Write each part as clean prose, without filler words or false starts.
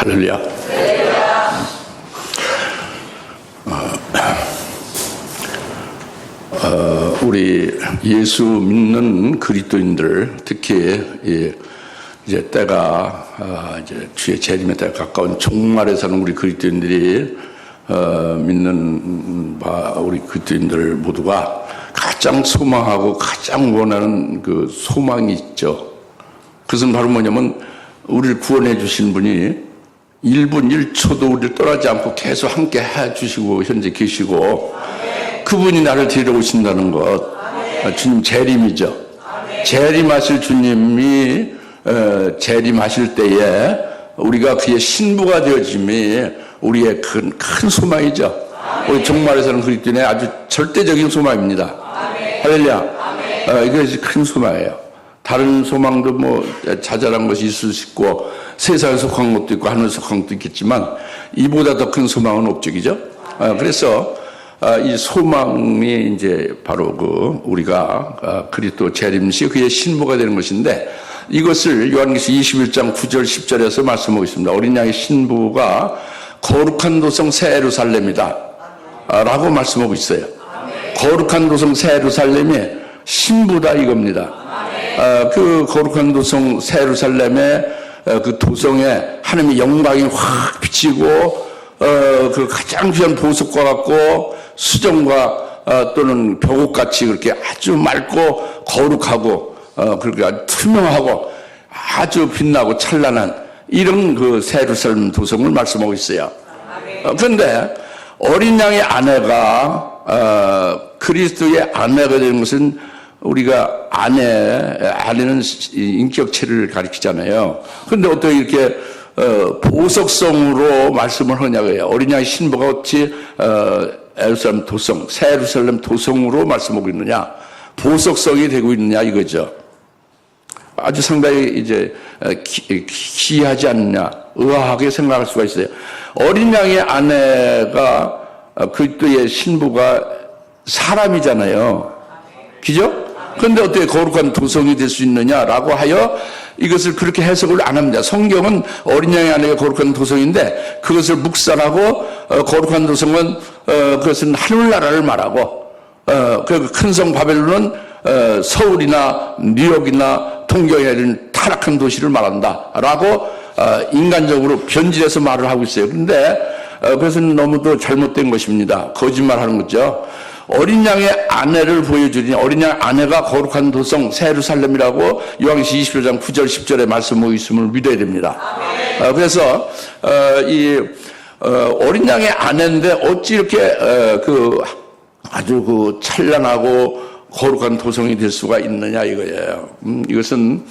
할렐루야. 우리 예수 믿는 그리스도인들, 특히 이제 때가 이제 주의 재림의 때가 가까운 종말에 사는 우리 그리스도인들이 믿는 우리 그리스도인들 모두가 가장 소망하고 가장 원하는 그 소망이 있죠. 그것은 바로 뭐냐면 우리를 구원해 주신 분이 1분 1초도 우리를 떠나지 않고 계속 함께 해 주시고 현재 계시고 그분이 나를 데려오신다는 것. 주님 재림이죠. 재림하실 주님이 재림하실 때에 우리가 그의 신부가 되어짐이 우리의 큰 소망이죠. 우리 종말에서는 그리스도인의 아주 절대적인 소망입니다. 할렐루야. 이것이 큰 소망이에요. 다른 소망도 뭐 자잘한 것이 있을 수 있고 세상에 속한 것도 있고 하늘에 속한 것도 있겠지만 이보다 더 큰 소망은 없죠. 그죠? 그래서 이 소망이 이제 바로 우리가 그리스도 재림 시 그의 신부가 되는 것인데 이것을 요한계시록 21장 9절 10절에서 말씀하고 있습니다. 어린 양의 신부가 거룩한 도성 새 예루살렘이다 라고 말씀하고 있어요. 거룩한 도성 새 예루살렘이 신부다 이겁니다. 그 거룩한 도성 새 예루살렘의 그 도성에 하나님의 영광이 확 비치고 그 가장 귀한 보석과 같고 수정과 또는 벽옥같이 그렇게 아주 맑고 거룩하고 그렇게 아주 투명하고 아주 빛나고 찬란한 이런 그 새 예루살렘 도성을 말씀하고 있어요. 그런데 어린 양의 아내가 그리스도의 아내가 되는 것은 우리가 아내는 인격체를 가리키잖아요. 그런데 어떻게 이렇게 보석성으로 말씀을 하냐고요. 어린 양의 신부가 어찌 예루살렘 도성, 새 예루살렘 도성으로 말씀하고 있느냐, 보석성이 되고 있느냐 이거죠. 아주 상당히 이제 기이하지 않느냐, 의아하게 생각할 수가 있어요. 어린 양의 아내가 그리스도의 신부가 사람이잖아요. 그죠? 그런데 어떻게 거룩한 도성이 될 수 있느냐라고 하여 이것을 그렇게 해석을 안 합니다. 성경은 어린 양의 아내가 거룩한 도성인데 그것을 묵살하고 거룩한 도성은 그것은 하늘나라를 말하고 그 큰 성 바벨론은 서울이나 뉴욕이나 동경에 있는 타락한 도시를 말한다라고 인간적으로 변질해서 말을 하고 있어요. 그런데 그것은 너무도 잘못된 것입니다. 거짓말하는 거죠. 어린 양의 아내를 보여주니 어린 양의 아내가 거룩한 도성 새 예루살렘이라고 요한계시록 21장 9절 10절에 말씀하고 있음을 믿어야 됩니다. 그래서 이 어린 양의 아내인데 어찌 이렇게 아주 찬란하고 거룩한 도성이 될 수가 있느냐 이거예요. 이것은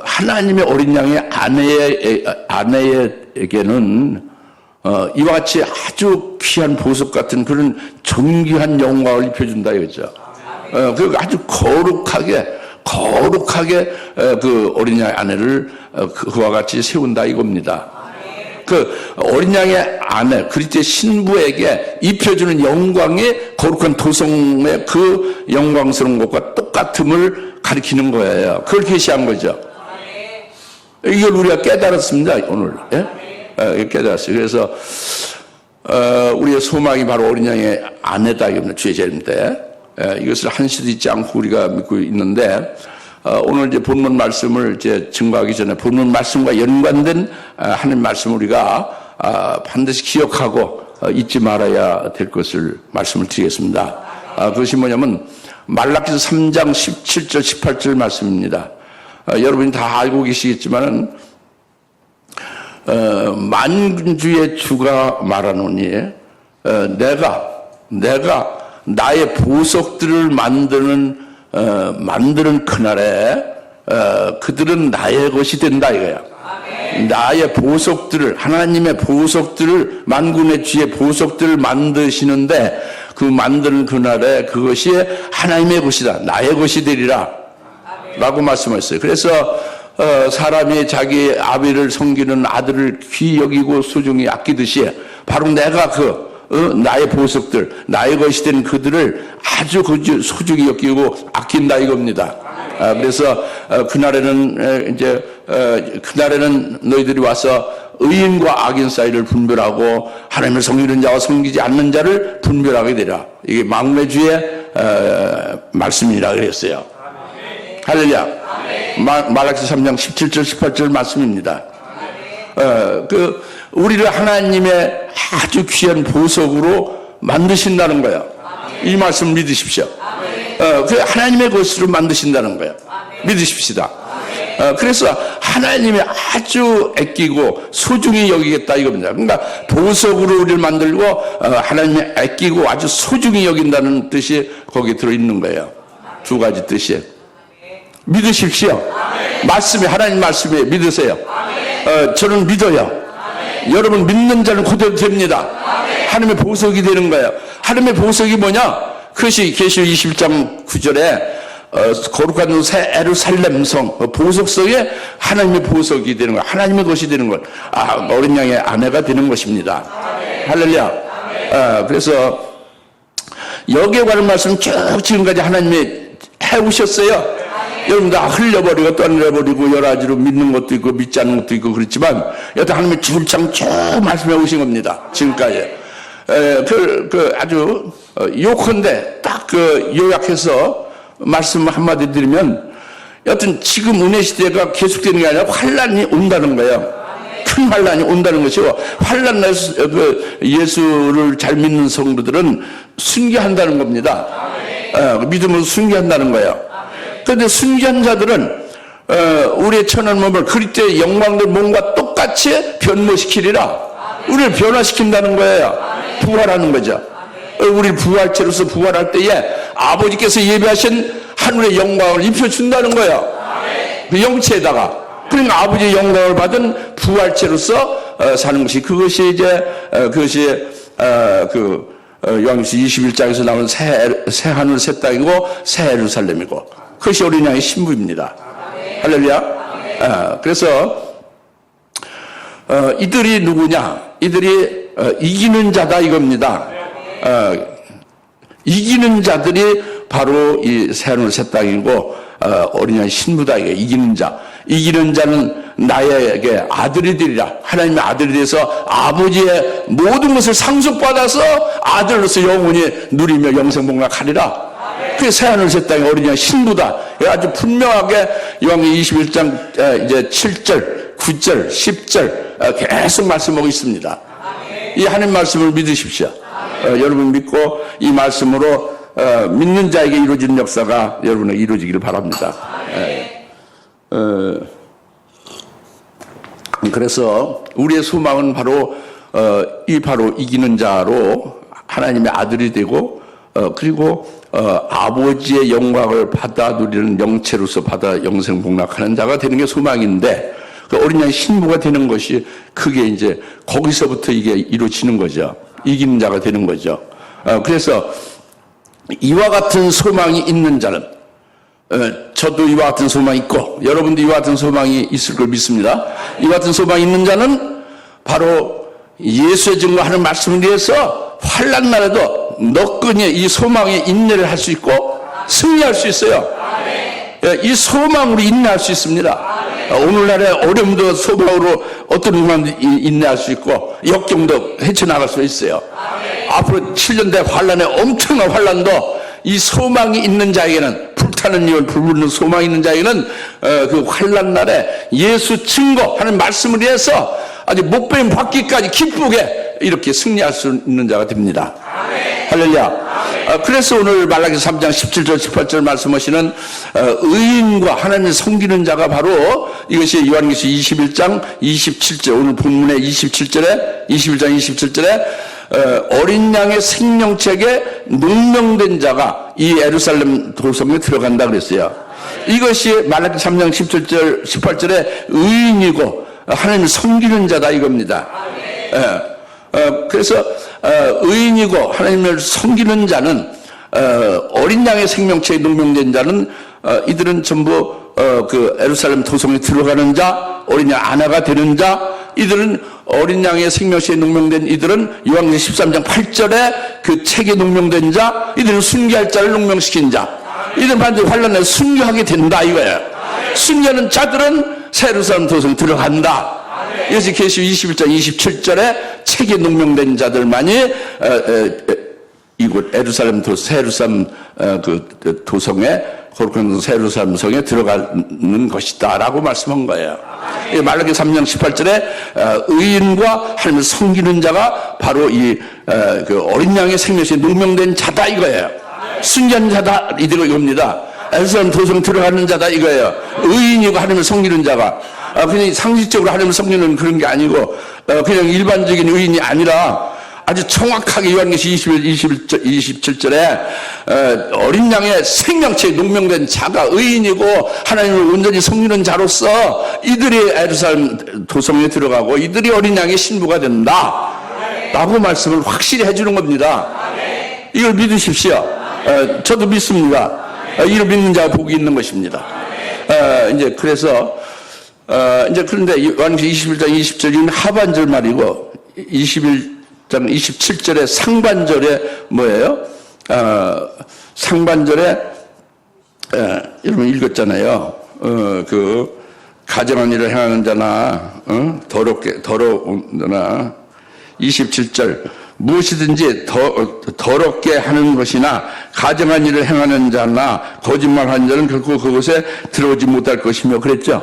하나님의 어린 양의 아내에게는 이와 같이 아주 귀한 보석 같은 그런 존귀한 영광을 입혀준다 이거죠. 그 아주 거룩하게 그 어린 양의 아내를 그와 같이 세운다 이겁니다. 그 어린 양의 아내 그리스도의 신부에게 입혀주는 영광이 거룩한 도성의 그 영광스러운 것과 똑같음을 가리키는 거예요. 그걸 계시한 거죠. 이걸 우리가 깨달았습니다 오늘. 예? 깨달았어요. 그래서 우리의 소망이 바로 어린 양의 아내다 이겁니다. 주의 재림 때 이것을 한시도 잊지 않고 우리가 믿고 있는데 오늘 이제 본문 말씀을 이제 증거하기 전에 본문 말씀과 연관된 하나님 말씀 우리가 반드시 기억하고 잊지 말아야 될 것을 말씀을 드리겠습니다. 그것이 뭐냐면 말라기서 3장 17절 18절 말씀입니다. 여러분이 다 알고 계시겠지만은 만주의 주가 말하노니 내가 나의 보석들을 만드는 그날에 그들은 나의 것이 된다 이거야. 나의 보석들을 하나님의 보석들을 만군의 주의 보석들을 만드시는데 그 만드는 그날에 그것이 하나님의 것이다. 나의 것이 되리라 라고 말씀하셨어요. 그래서 사람이 자기 아비를 섬기는 아들을 귀히 여기고 소중히 아끼듯이 바로 내가 나의 보석들, 나의 것이 된 그들을 아주 소중히 여기고 아낀다 이겁니다. 그래서 그날에는 이제 그날에는 너희들이 와서 의인과 악인 사이를 분별하고 하나님을 섬기는 자와 섬기지 않는 자를 분별하게 되라. 이게 망래주의 말씀이라 그랬어요. 할렐루야. 말라기 3장 17절 18절 말씀입니다. 우리를 하나님의 아주 귀한 보석으로 만드신다는 거예요. 이 말씀 믿으십시오. 하나님의 것으로 만드신다는 거예요. 믿으십시다. 그래서 하나님이 아주 아끼고 소중히 여기겠다 이겁니다. 그러니까 보석으로 우리를 만들고 하나님이 아끼고 아주 소중히 여긴다는 뜻이 거기에 들어있는 거예요. 두 가지 뜻이. 믿으십시오. 말씀이 하나님 말씀이 믿으세요. 저는 믿어요. 여러분 믿는 자는 그대로 됩니다. 하나님의 보석이 되는 거예요. 하나님의 보석이 뭐냐? 그것이 계시록 21장 9절에 거룩한 새 예루살렘 성 보석성에 하나님의 보석이 되는 거예요. 하나님의 것이 되는 것. 어린 양의 아내가 되는 것입니다. 할렐루야. 그래서 여기에 관한 말씀 쭉 지금까지 하나님이 해오셨어요. 여러분 다 흘려버리고 떠내려버리고 여러 가지로 믿는 것도 있고 믿지 않는 것도 있고 그렇지만 여태 하나님이 줄창 쭉 말씀해 오신 겁니다. 지금까지. 아주 요컨대 딱 요약해서 말씀 한마디 드리면 여튼 지금 은혜 시대가 계속되는 게 아니라 환란이 온다는 거예요. 큰 환란이 온다는 것이고 환란 날 예수를 잘 믿는 성도들은 순교한다는 겁니다. 믿음으로 순교한다는 거예요. 그런데 순교한 자들은 우리의 천한 몸을 그리스도의 영광들 몸과 똑같이 변모시키리라. 우리를 변화시킨다는 거예요. 부활하는 거죠. 우리 부활체로서 부활할 때에 아버지께서 예비하신 하늘의 영광을 입혀준다는 거예요. 그 영체에다가. 그러니까 아버지의 영광을 받은 부활체로서 사는 것이 그것이 이제 그것이 요한계시록 21장에서 나오는 새 하늘 새 땅이고 새 예루살렘이고 그것이 어린 양의 신부입니다. 할렐루야. 그래서 이들이 누구냐? 이들이 이기는 자다 이겁니다. 이기는 자들이 바로 이 새하늘 새 땅이고 어린 양의 신부다. 이게 이기는 자. 이기는 자는 나에게 아들이 되리라. 하나님의 아들이 돼서 아버지의 모든 것을 상속받아서 아들로서 영원히 누리며 영생복락하리라. 그게 새하늘 새 땅의 어린 양의 신부다. 아주 분명하게 요한계시록 21장 이제 7절, 9절, 10절 계속 말씀하고 있습니다. 이 하나님 말씀을 믿으십시오. 여러분 믿고 이 말씀으로 믿는 자에게 이루어지는 역사가 여러분에게 이루어지기를 바랍니다. 그래서 우리의 소망은 바로 바로 이기는 자로 하나님의 아들이 되고 그리고 아버지의 영광을 받아 누리는 영체로서 받아 영생 복락하는 자가 되는 게 소망인데 그 어린 양의 신부가 되는 것이 그게 이제 거기서부터 이게 이루어지는 거죠. 이기는 자가 되는 거죠. 그래서 이와 같은 소망이 있는 자는 저도 이와 같은 소망이 있고 여러분도 이와 같은 소망이 있을 걸 믿습니다. 이와 같은 소망이 있는 자는 바로 예수의 증거하는 말씀을 위해서 환난 날에도 너끈히 이 소망에 인내를 할 수 있고 승리할 수 있어요. 이 소망으로 인내할 수 있습니다. 오늘날의 어려움도 소망으로 어떤 누구만 인내할 수 있고 역경도 헤쳐나갈 수 있어요. 앞으로 7년 대 환란의 엄청난 환란도 이 소망이 있는 자에게는 불타는 이유 불붙는 소망이 있는 자에게는 그 환란 날에 예수 증거하는 말씀을 위해서 아주 목베임 받기까지 기쁘게 이렇게 승리할 수 있는 자가 됩니다. 할렐루야. 그래서 오늘 말라기 3장 17절 18절 말씀하시는 의인과 하나님을 섬기는 자가 바로 이것이 요한계시록 21장 27절 오늘 본문의 21장 27절에 어린 양의 생명책에 농명된 자가 이 예루살렘 도성에 들어간다 그랬어요. 이것이 말라기 3장 17절 18절에 의인이고 하나님을 섬기는 자다 이겁니다. 그래서 의인이고 하나님을 섬기는 자는 어린 양의 생명체에 농명된 자는 이들은 전부 그 예루살렘 도성에 들어가는 자, 어린 양 아내가 되는 자, 이들은 어린 양의 생명체에 농명된 이들은 요한계시록 13장 8절에 그 책에 농명된 자, 이들은 순교할 자를 농명시킨 자, 이들은 반드시 환란에 순교하게 된다 이거예요. 순교하는 자들은 새 예루살렘 도성 들어간다. 이것이 계시록 21장 27절에 책에 농명된 자들만이 이곳 에루살렘 새 예루살렘 그 도성에 거룩한 새 예루살렘 성에 들어가는 것이다라고 말씀한 거예요. 말라기 3장 18절에 의인과 하나님을 섬기는 자가 바로 그 어린 양의 생명에 농명된 자다 이거예요. 순전한 자다 이겁니다. 에루살렘 도성 들어가는 자다 이거예요. 의인이고 하나님을 섬기는 자가 그냥 상식적으로 하나님을 섬기는 그런 게 아니고 그냥 일반적인 의인이 아니라 아주 정확하게 요한계시 27절에 어린 양의 생명체에 농명된 자가 의인이고 하나님을 온전히 섬기는 자로서 이들이 에루살렘 도성에 들어가고 이들이 어린 양의 신부가 된다 라고 말씀을 확실히 해주는 겁니다. 이걸 믿으십시오. 저도 믿습니다. 이를 믿는 자가 복이 있는 것입니다. 이제 그래서 이제 그런데 요한계시 21장 20절은 하반절 말이고 21장 27절의 상반절에 뭐예요? 상반절에 여러분 읽었잖아요. 그 가정한 일을 행하는 자나 더러운 자나 27절 무엇이든지 더럽게 하는 것이나 가정한 일을 행하는 자나 거짓말하는 자는 결코 그곳에 들어오지 못할 것이며 그랬죠.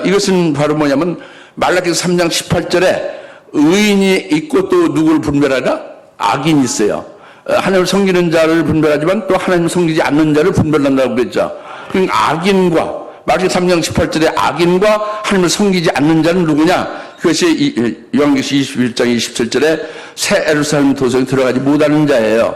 이것은 바로 뭐냐면 말라기 3장 18절에 의인이 있고 또 누구를 분별하라? 악인이 있어요. 하나님을 섬기는 자를 분별하지만 또 하나님을 섬기지 않는 자를 분별한다고 그랬죠. 그러니까 악인과 말라기 3장 18절에 악인과 하나님을 섬기지 않는 자는 누구냐? 그것이 요한계시 21장 27절에 새 예루살렘 도성에 들어가지 못하는 자예요.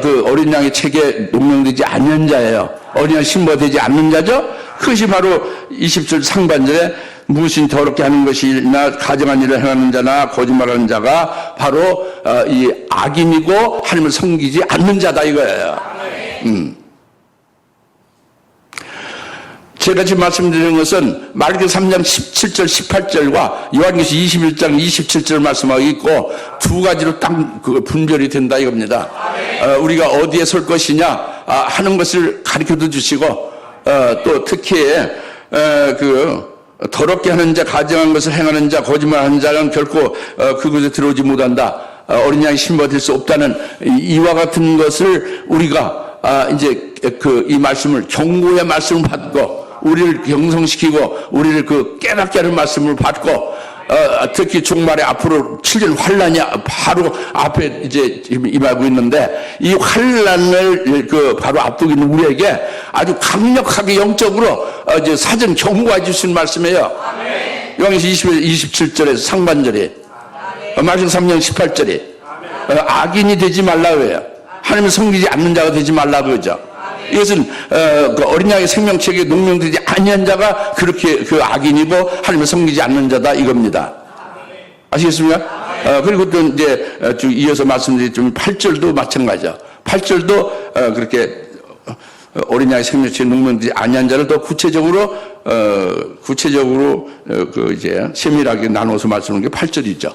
그 어린 양의 책에 농명되지 않는 자예요. 어린 양 신부가 되지 않는 자죠. 그것이 바로 20절 상반절에 무엇이 더럽게 하는 것이나 가정한 일을 행하는 자나 거짓말하는 자가 바로 이 악인이고 하나님을 섬기지 않는 자다 이거예요. 제가 지금 말씀드리는 것은 말라기 3장 17절 18절과 요한계시 21장 27절 말씀하고 있고 두 가지로 딱 그 분별이 된다 이겁니다. 우리가 어디에 설 것이냐 하는 것을 가르쳐도 주시고 또 특히 그 더럽게 하는 자, 가증한 것을 행하는 자, 거짓말하는 자는 결코 그곳에 들어오지 못한다. 어린 양이 신부가 될 수 없다는 이와 같은 것을 우리가 이제 이 말씀을 경고의 말씀을 받고 우리를 경성시키고 우리를 그 깨닫게 하는 말씀을 받고 특히 종말에 앞으로 치질 환란이 바로 앞에 이제 지금 임하고 있는데 이 환란을 그 바로 앞두고 있는 우리에게 아주 강력하게 영적으로 이제 사전 경고해 주신 말씀이에요. 요한계시 27절에서 상반절에 말씀 3장 18절에 악인이 되지 말라고 해요. 하나님을 섬기지 않는 자가 되지 말라고 그러죠. 이것은 그 어린 양의 생명책에 농명되지 아니한 자가 그렇게 그 악인이고 하나님을 섬기지 않는 자다 이겁니다. 아시겠습니까? 그리고 또 이제 쭉 이어서 말씀드린 8절도 마찬가지죠. 8절도 그렇게 어린 양의 생명책에 농명되지 아니한 자를 더 구체적으로 그 이제 세밀하게 나눠서 말씀하는 게 8절이죠.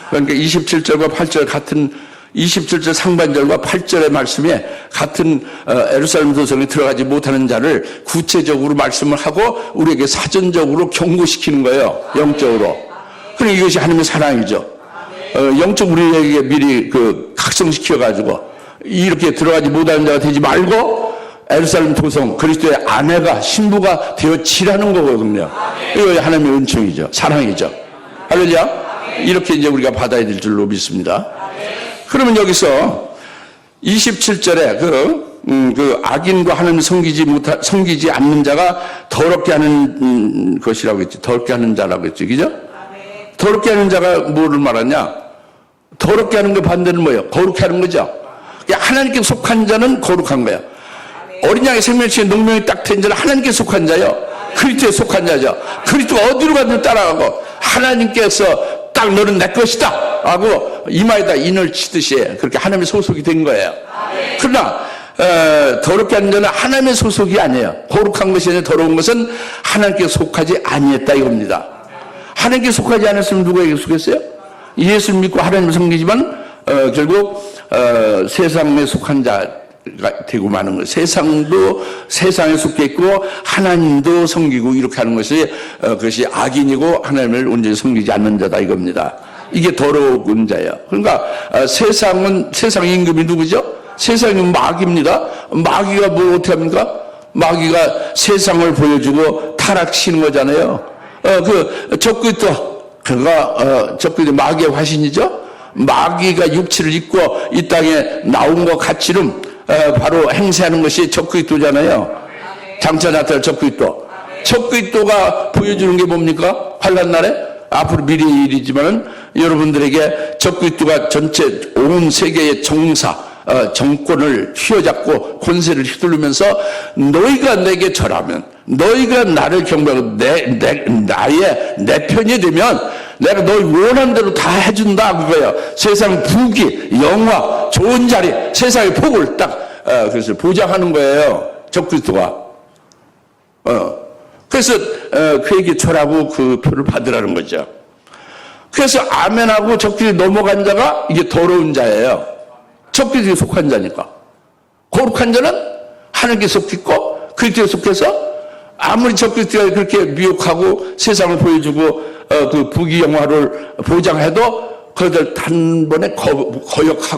그러니까 27절과 8절 같은 27절 상반절과 8절의 말씀에 같은 예루살렘 도성에 들어가지 못하는 자를 구체적으로 말씀을 하고 우리에게 사전적으로 경고시키는 거예요. 영적으로. 그러니 이것이 하나님의 사랑이죠. 영적 우리에게 미리 그 각성시켜가지고 이렇게 들어가지 못하는 자가 되지 말고 예루살렘 도성 그리스도의 아내가 신부가 되어지라는 거거든요. 이거 하나님의 은총이죠. 사랑이죠. 할렐루야. 이렇게 이제 우리가 받아야 될 줄로 믿습니다. 그러면 여기서 27절에 그 악인과 하나님을 섬기지 않는 자가 더럽게 하는 것이라고 했지. 더럽게 하는 자라고 했지. 그죠? 더럽게 하는 자가 뭐를 말하냐? 더럽게 하는 그 반대는 뭐예요? 거룩해 하는 거죠. 하나님께 속한 자는 거룩한 거예요. 어린 양의 생명체에 농명이 딱 된 자는 하나님께 속한 자요. 그리스도에 속한 자죠. 그리스도가 어디로 가든 따라가고 하나님께서 딱 너는 내 것이다 하고 이마에다 인을 치듯이 그렇게 하나님의 소속이 된 거예요. 그러나 더럽게 하는 자는 하나님의 소속이 아니에요. 거룩한 것이 아니라 더러운 것은 하나님께 속하지 아니했다 이겁니다. 하나님께 속하지 않았으면 누구에게 속했어요? 예수를 믿고 하나님을 섬기지만 결국 세상에 속한 자 되고 마는 것. 세상도 세상에 속해 있고 하나님도 섬기고 이렇게 하는 것이 그것이 악인이고 하나님을 온전히 섬기지 않는 자다 이겁니다. 이게 더러운 자예요. 그러니까 세상은 세상 임금이 누구죠? 세상은 마귀입니다. 마귀가 뭐 어떻게 합니까? 마귀가 세상을 보여주고 타락시키는 거잖아요. 적그리스도 그가 적그리스도 마귀의 화신이죠. 마귀가 육체를 입고 이 땅에 나온 것 같이는 바로 행세하는 것이 적그리스도잖아요. 장차 나타날 적그리스도. 적그리스도가 보여주는 게 뭡니까? 환난 날에 앞으로 미래의 일이지만은 여러분들에게 적그리스도가 전체 온 세계의 정권을 휘어잡고 권세를 휘두르면서 너희가 내게 절하면, 너희가 나를 경배하고 내 편이 되면 내가 너희 원하는 대로 다 해준다 그거예요. 세상 부귀, 영화, 좋은 자리, 세상의 복을 딱 그래서 보장하는 거예요. 적그리스도가. 그래서 그에게 절하고 그 표를 받으라는 거죠. 그래서 아멘하고 적그리스도 넘어간 자가 이게 더러운 자예요. 적그리스도에 속한 자니까. 거룩한 자는 하나님께 속했고 그리스도에 속해서 아무리 적그리스도가 그렇게 미혹하고 세상을 보여주고 그 부귀영화를 보장해도 그들 단번에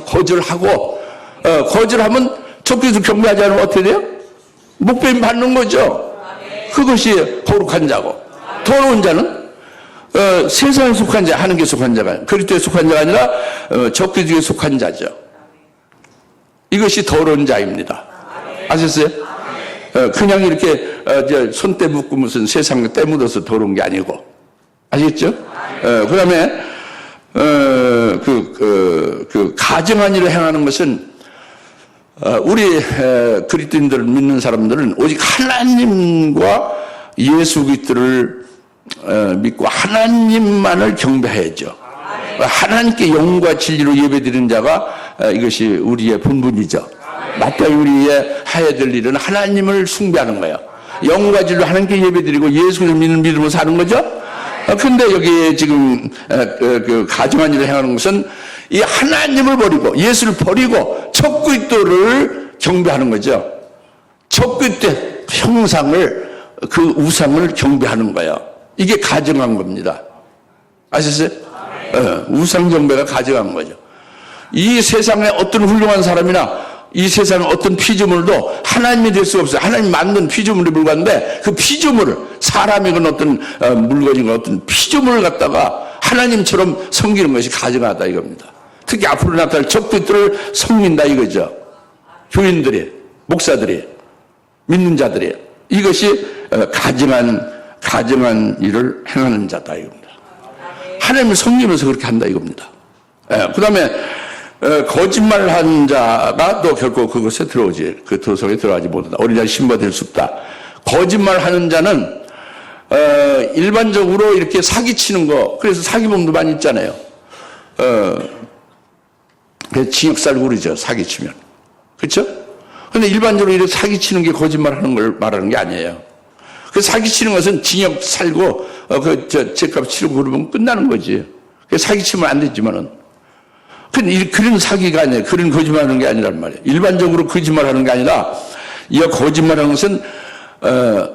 거절하고 거절하면 적그리스도 경배하지 않으면 어떻게 돼요? 목배임 받는 거죠. 그것이 거룩한 자고 더러운 자는 세상에 속한 자, 하나님께 속한 자가 그리스도에 속한 자가 아니라 적그리스도에 속한 자죠. 이것이 더러운 자입니다. 아셨어요? 그냥 이렇게 손때 묻고 무슨 세상에 때 묻어서 더러운 게 아니고 아시겠죠? 그 다음에 가증한 일을 행하는 것은 우리 그리스도인들을 믿는 사람들은 오직 하나님과 예수 그리스도를 믿고 하나님만을 경배해야죠. 하나님께 영과 진리로 예배드리는 자가 이것이 우리의 본분이죠. 마땅히 우리의 해야 될 일은 하나님을 숭배하는 거예요. 영과 진리로 하나님께 예배드리고 예수를 믿는 믿음으로 사는 거죠. 근데 여기 지금 그 가증한 일을 행하는 것은 이 하나님을 버리고 예수를 버리고 적그리스도를 경배하는 거죠. 적그리스도 형상을 그 우상을 경배하는 거예요. 이게 가증한 겁니다. 아셨어요? 우상 경배가 가증한 거죠. 이 세상에 어떤 훌륭한 사람이나 이 세상에 어떤 피조물도 하나님이 될 수가 없어요. 하나님 만든 피조물에 불과한데 그 피조물을 사람이건 어떤 물건이건 어떤 피조물을 갖다가 하나님처럼 섬기는 것이 가증하다 이겁니다. 특히 앞으로 나타날 적그리스도를 섬긴다 이거죠. 교인들이, 목사들이, 믿는 자들이 이것이 가증한 일을 행하는 자다 이겁니다. 하나님을 섬기면서 그렇게 한다 이겁니다. 그 다음에 거짓말을 한 자가 또 결코 그것에 들어오지, 그 도성에 들어가지 못한다. 어린아이 신바될 수 없다. 거짓말하는 자는 일반적으로 이렇게 사기치는 거, 그래서 사기범도 많이 있잖아요. 징역 살고 그러죠. 사기치면. 그렇죠? 근데 일반적으로 이렇게 사기치는 게 거짓말하는 걸 말하는 게 아니에요. 그 사기치는 것은 징역 살고 죄값 치르고 그러면 끝나는 거지. 사기치면 안 되지만은. 그런 사기가 아니에요. 그런 거짓말하는 게 아니란 말이에요. 일반적으로 거짓말하는 게 아니라 이 거짓말하는 것은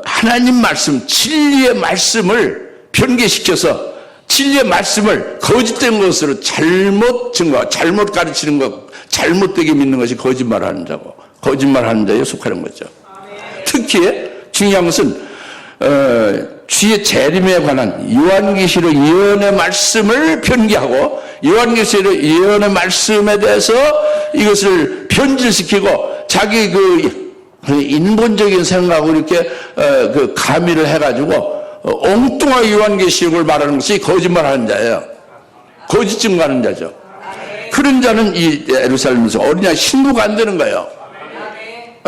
하나님 말씀, 진리의 말씀을 변개시켜서 진리의 말씀을 거짓된 것으로 잘못 증거, 잘못 가르치는 것, 잘못되게 믿는 것이 거짓말하는 자고 거짓말하는 자에 속하는 거죠. 특히 중요한 것은 주의 재림에 관한 요한계시록 예언의 말씀을 변개하고 요한계시록 예언의 말씀에 대해서 이것을 변질시키고 자기 그 인본적인 생각으로 이렇게 가미를 해가지고 엉뚱한 요한계시록을 말하는 것이 거짓말하는 자예요. 거짓 증거하는 자죠. 그런 자는 이 예루살렘에서 어린아이 신부가 안 되는 거예요.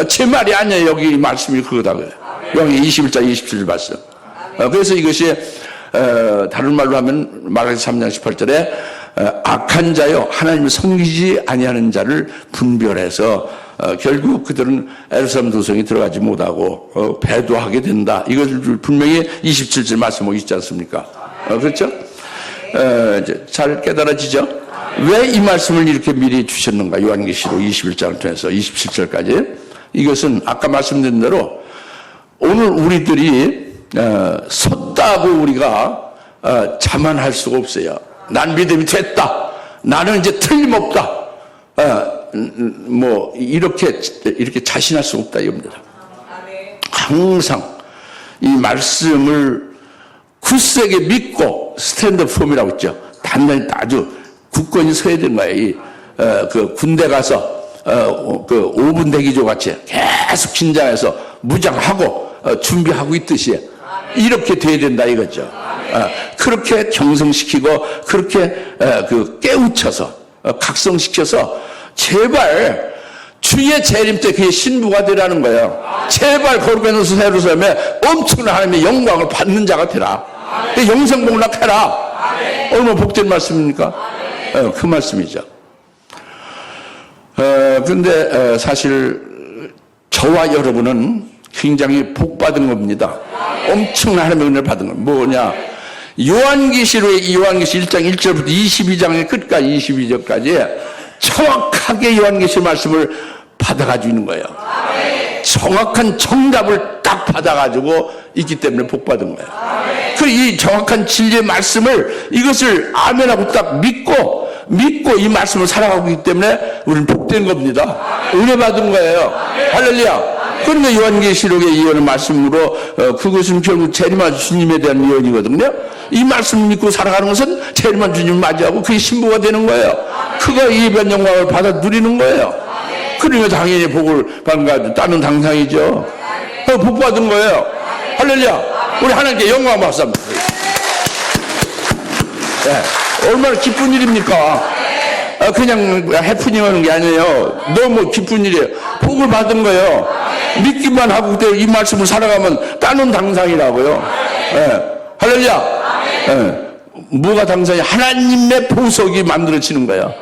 제 말이 아니에요. 여기 말씀이 그거다고요. 여기 21장 27절 말씀. 그래서 이것이 다른 말로 하면 마가복음 3장 18절에 악한 자요 하나님을 섬기지 아니하는 자를 분별해서 결국 그들은 예루살렘 도성에 들어가지 못하고 배도하게 된다. 이것을 분명히 27절 말씀하고 있지 않습니까? 그렇죠? 이제 잘 깨달아지죠? 왜 이 말씀을 이렇게 미리 주셨는가? 요한계시록 21장을 통해서 27절까지. 이것은 아까 말씀드린 대로 오늘 우리들이 섰다고 우리가 자만할 수가 없어요. 난 믿음이 됐다. 나는 이제 틀림없다. 뭐 이렇게 자신할 수 없다 이겁니다. 항상 이 말씀을 굳세게 믿고 스탠드 폼이라고 있죠. 단단히 아주 굳건히 서야 되는 거예요. 그 군대 가서 그 5분 대기조 같이 계속 긴장해서 무장하고 준비하고 있듯이 이렇게 돼야 된다 이거죠. 그렇게 경성시키고 그렇게 그 깨우쳐서 각성시켜서 제발 주의 재림 때 그의 신부가 되라는 거예요. 제발 거룩한 예루살렘에 엄청난 하나님의 영광을 받는 자가 되라. 영생복락해라. 얼마나 복된 말씀입니까? 그 말씀이죠. 근데 사실 저와 여러분은 굉장히 복받은 겁니다. 엄청난 하나님의 은혜를 받은 겁니다. 뭐냐? 요한계시록 1장 1절부터 22장의 끝까지 22절까지 정확하게 요한계시록 말씀을 받아가지고 있는 거예요. 정확한 정답을 딱 받아가지고 있기 때문에 복받은 거예요. 이 정확한 진리의 말씀을 이것을 아멘하고 딱 믿고 이 말씀을 살아가고 있기 때문에 우리는 복된 겁니다. 은혜 받은 거예요. 할렐루야. 그러니까 요한계시록의 예언의 말씀으로 그것은 결국 재림한 주님에 대한 예언이거든요. 이 말씀을 믿고 살아가는 것은 재림한 주님을 맞이하고 그의 신부가 되는 거예요. 그가 이변 영광을 받아 누리는 거예요. 그러니까 당연히 복을 받는 거 따는 당상이죠. 복 받은 거예요. 할렐루야. 우리 하나님께 영광 받습니다. 네. 얼마나 기쁜 일입니까? 그냥 해프닝 하는 게 아니에요. 너무 기쁜 일이에요. 복을 받은 거예요. 믿기만 하고 그때 이 말씀을 살아가면 따는 당상이라고요. 네. 할렐루야. 네. 뭐가 당상이? 하나님의 보석이 만들어지는 거예요.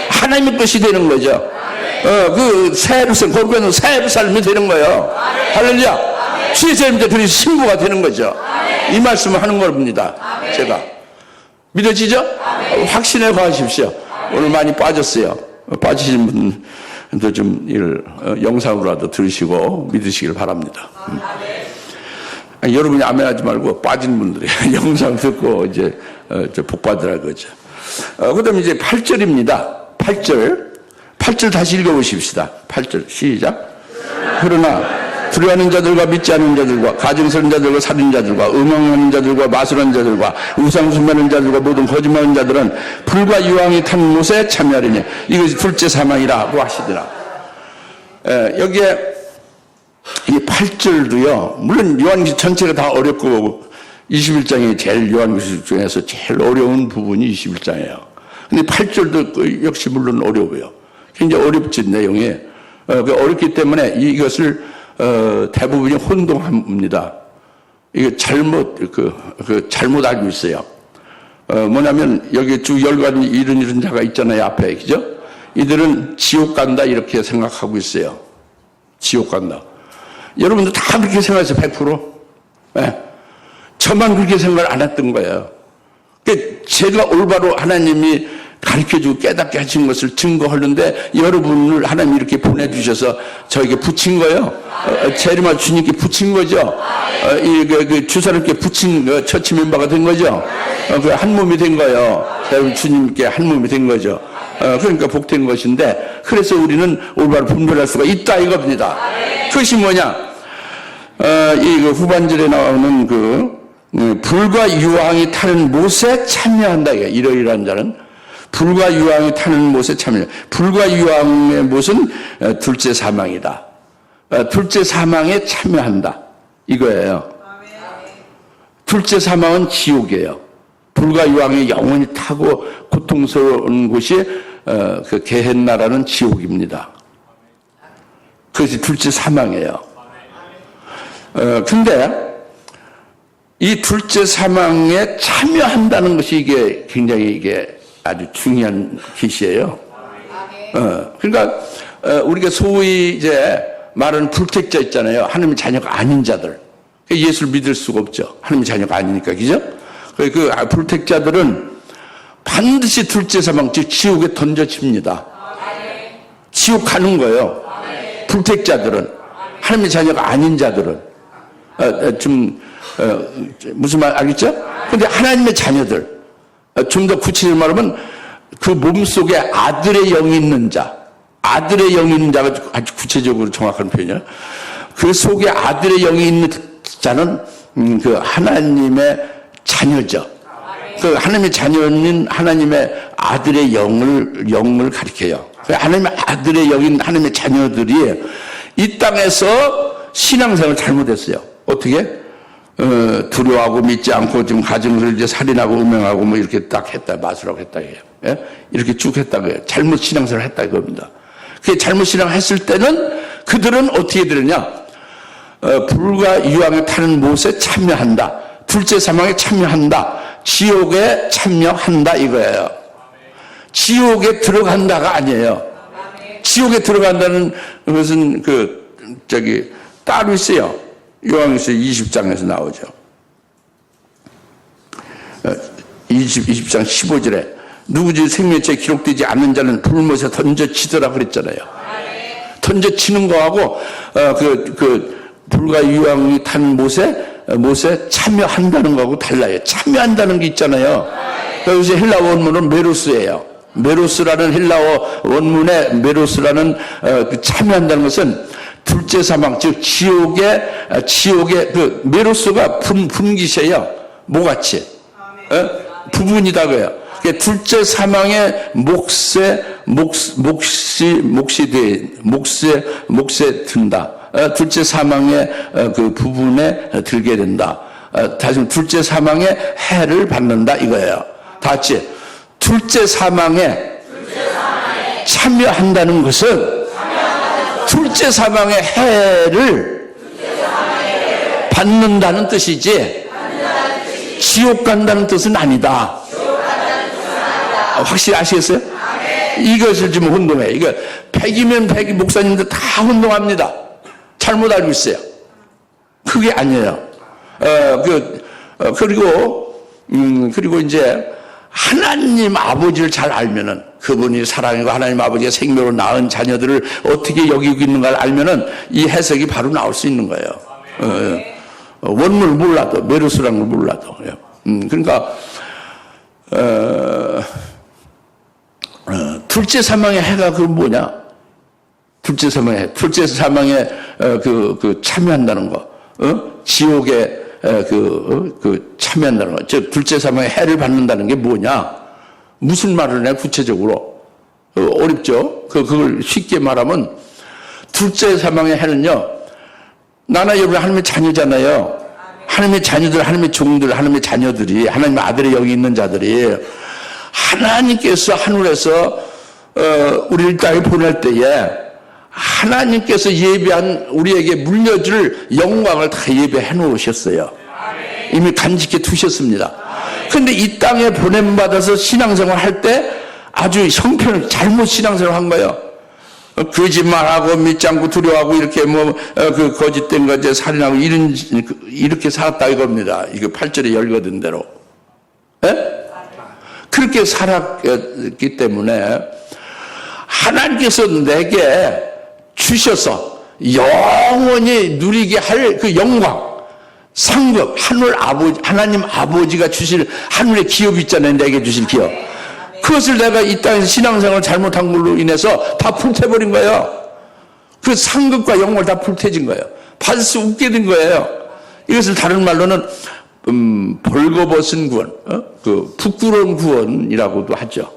하나님의 것이 되는 거죠. 그 새 예루살렘, 거룩한 새 예루살렘이 되는 거예요. 할렐루야. 주의 재림 때 그리 신부가 되는 거죠. 이 말씀을 하는 겁니다. 제가. 믿어지죠? 확신에 거하십시오. 오늘 많이 빠졌어요. 빠지신 분도 좀 영상으로라도 들으시고 믿으시길 바랍니다. 여러분이 아멘하지 말고 빠진 분들이 영상 듣고 이제 복 받으라 그거죠. 그 다음에 이제 8절입니다. 8절 다시 읽어보십시다. 8절 시작. 그러나 두려워하는 자들과 믿지 않는 자들과 가증스러운 자들과 살인자들과 음행하는 자들과 마술하는 자들과 우상 숭배하는 자들과 모든 거짓말하는 자들은 불과 유황이 탄 못에 참여하리니 이것이 둘째 사망이라고 하시더라. 여기에 이 8절도요. 물론 요한계시록 전체가 다 어렵고 21장이 제일 요한계시록 중에서 제일 어려운 부분이 21장이에요. 근데 8절도 역시 물론 어려워요. 굉장히 어렵지 내용이. 어렵기 때문에 이것을 대부분이 혼동합니다. 이게 잘못 알고 있어요. 뭐냐면 여기 쭉 열관 이런 자가 있잖아요. 앞에. 그죠? 이들은 지옥 간다 이렇게 생각하고 있어요. 지옥 간다. 여러분도 다 그렇게 생각했어요. 100%. 네. 저만 그렇게 생각을 안 했던 거예요. 제가 올바로 하나님이 가르쳐주고 깨닫게 하신 것을 증거하는데 여러분을 하나님이 이렇게 보내주셔서 저에게 붙인 거예요. 재림한 주님께 붙인 거죠. 주사님께 붙인 처치 멤버가 된 거죠. 한 몸이 된 거예요. 주님께 한 몸이 된 거죠. 그러니까 복된 것인데 그래서 우리는 올바로 분별할 수가 있다 이겁니다. 그것이 뭐냐? 이 후반절에 나오는 불과 유황이 타는 못에 참여한다. 이러이러한 자는 불과 유황이 타는 못에 참여. 불과 유황의 못은 둘째 사망이다. 둘째 사망에 참여한다. 이거예요. 둘째 사망은 지옥이에요. 불과 유황이 영원히 타고 고통스러운 곳이 그 게헨나라는 지옥입니다. 그것이 둘째 사망이에요. 근데 이 둘째 사망에 참여한다는 것이 이게 굉장히 아주 중요한 계시예요. 그러니까 우리가 소위 이제 말하는 불택자 있잖아요. 하나님의 자녀가 아닌 자들. 예수를 믿을 수가 없죠. 하나님의 자녀가 아니니까, 그죠? 그 불택자들은 반드시 둘째 사망, 즉 지옥에 던져집니다. 지옥 가는 거예요. 불택자들은, 하나님의 자녀가 아닌 자들은. 무슨 말 알겠죠? 근데 하나님의 자녀들, 좀 더 구체적으로 말하면 그 몸속에 아들의 영이 있는 자, 아들의 영이 있는 자가 아주 구체적으로 정확한 표현이에요. 그 속에 아들의 영이 있는 자는 그 하나님의 자녀죠. 그 하나님의 자녀는 하나님의 아들의 영을 가리켜요. 하나님의 아들의 영인 하나님의 자녀들이 이 땅에서 신앙생활을 잘못했어요. 어떻게? 두려워하고 믿지 않고 지금 가정을 이제 살인하고 음행하고 뭐 이렇게 딱 했다, 마술하고 했다 해요. 예? 이렇게 쭉 했다 그래요. 잘못 신앙생활을 했다 이겁니다. 그 잘못 신앙했을 때는 그들은 어떻게 되느냐? 불과 유황에 타는 못에 참여한다. 둘째 사망에 참여한다. 지옥에 참여한다 이거예요. 지옥에 들어간다가 아니에요. 지옥에 들어간다는 것은 따로 있어요. 요한일서 20장에서 나오죠. 20장 15절에 누구지 생명책에 기록되지 않는 자는 불못에 던져치더라 그랬잖아요. 던져치는 거하고 불과 유황이 탄 못에 참여한다는 거하고 달라요. 참여한다는 게 있잖아요. 그래서 헬라어 원문은 메로스예요. 메로스라는 헬라어 원문에 메로스라는 참여한다는 것은 둘째 사망, 즉 지옥의 그 메로스가 분기세요. 모같이 부분이다 그래요. 둘째 사망의 몫에 든다. 둘째 사망의 그 부분에 들게 된다. 다시 말해 둘째 사망의 해를 받는다 이거예요. 다 같이 둘째 사망에 참여한다는 것은 둘째 사망의 해를 받는다는 뜻이지 지옥 간다는 뜻은 아니다. 확실히 아시겠어요? 이것을 좀 혼동해. 이거 100이면 100이 목사님들 다 혼동합니다. 잘못 알고 있어요. 그게 아니에요. 그리고 이제 하나님 아버지를 잘 알면은 그분이 사랑이고 하나님 아버지가 생명으로 낳은 자녀들을 어떻게 여기고 있는가를 알면은 이 해석이 바로 나올 수 있는 거예요. 원문을 몰라도, 메르스라는 걸 몰라도. 그러니까, 둘째 사망의 해가 그 뭐냐? 둘째 사망의 해. 둘째 사망에 참여한다는 거. 지옥에 참여한다는 거. 즉, 둘째 사망의 해를 받는다는 게 뭐냐? 무슨 말을 해, 구체적으로? 어렵죠? 그걸 쉽게 말하면, 둘째 사망의 해는요, 나나 여러분 하나님의 자녀잖아요. 하나님의 자녀들, 하나님의 종들, 하나님의 자녀들이, 하나님의 아들의 여기 있는 자들이, 하나님께서 하늘에서, 우리를 땅에 보낼 때에, 하나님께서 예비한 우리에게 물려줄 영광을 다 예배해 놓으셨어요. 이미 간직해 두셨습니다. 근데 이 땅에 보냄받아서 신앙생활 할 때 아주 형편을 잘못 신앙생활 한 거예요. 거짓말하고 믿지 않고 두려워하고 이렇게 거짓된 거제 살인하고 이렇게 살았다 이겁니다. 이거 8절에 열거든 대로. 그렇게 살았기 때문에 하나님께서 내게 주셔서 영원히 누리게 할 그 영광, 상급, 하나님 아버지가 주실 하늘의 기업 있잖아요. 내게 주실 기업. 그것을 내가 이 땅에서 신앙생활을 잘못한 걸로 인해서 다 불태버린 거예요. 그 상급과 영광을 다 불태진 거예요. 받을 수 없게 된 거예요. 이것을 다른 말로는 벌거벗은 구원, 부끄러운 구원이라고도 하죠.